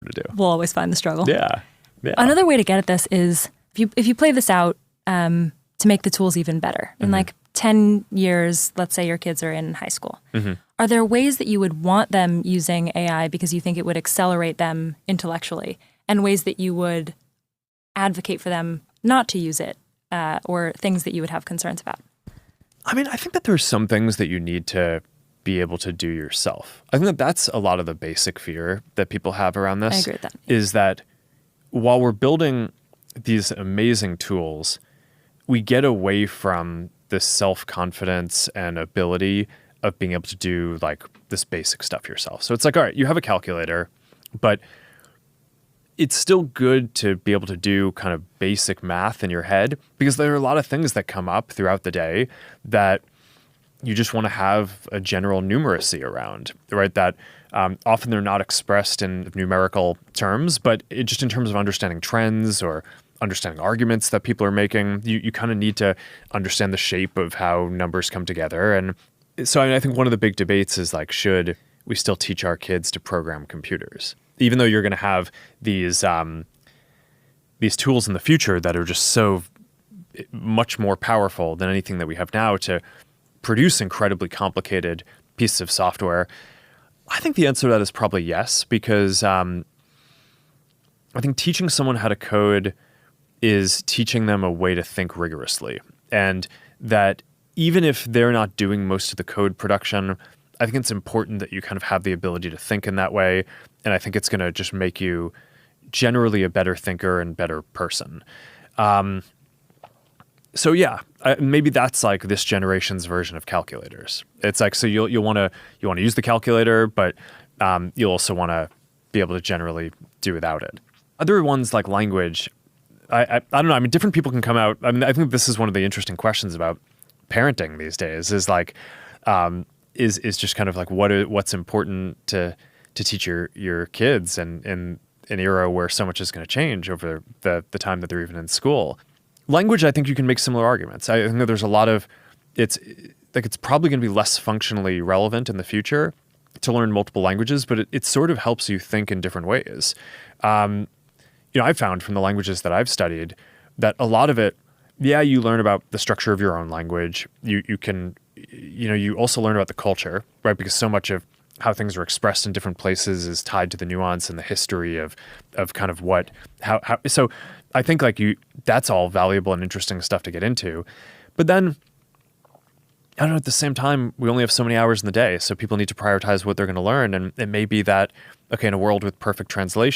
to do. We'll always find the struggle. Yeah. Another way to get at this is if you play this out to make the tools even better. In like 10 years, let's say your kids are in high school. Are there ways that you would want them using AI because you think it would accelerate them intellectually, and ways that you would advocate for them not to use it, or things that you would have concerns about? I mean, I think that there's some things that you need to be able to do yourself. I think that that's a lot of the basic fear that people have around this. I agree with that. Is that while we're building these amazing tools, we get away from the self-confidence and ability of being able to do like this basic stuff yourself. So it's like, all right, you have a calculator, but it's still good to be able to do kind of basic math in your head, because there are a lot of things that come up throughout the day that you just want to have a general numeracy around, right? That often they're not expressed in numerical terms, but just in terms of understanding trends or understanding arguments that people are making, you kind of need to understand the shape of how numbers come together. And so I think one of the big debates is like, should we still teach our kids to program computers? Even though you're going to have these tools in the future that are just so much more powerful than anything that we have now to produce incredibly complicated pieces of software, I think the answer to that is probably yes, because I think teaching someone how to code is teaching them a way to think rigorously. And that even if they're not doing most of the code production, I think it's important that you kind of have the ability to think in that way. And I think it's going to just make you generally a better thinker and better person. So yeah, maybe that's like this generation's version of calculators. It's like, so you'll want to use the calculator, but you'll also want to be able to generally do without it. Other ones like language, I don't know. I mean, different people can come out. I mean, I think this is one of the interesting questions about parenting these days. Is like, is just kind of like what's important to teach your kids, and in an era where so much is going to change over the time that they're even in school. Language, I think you can make similar arguments. I think that there's a lot of it's probably going to be less functionally relevant in the future to learn multiple languages, but it sort of helps you think in different ways. I've found from the languages that I've studied that a lot of it, you learn about the structure of your own language. You can, you also learn about the culture, right? Because so much of how things are expressed in different places is tied to the nuance and the history of kind of how. So I think like that's all valuable and interesting stuff to get into. But then, I don't know, at the same time, we only have so many hours in the day, so people need to prioritize what they're going to learn. And it may be that, okay, in a world with perfect translation,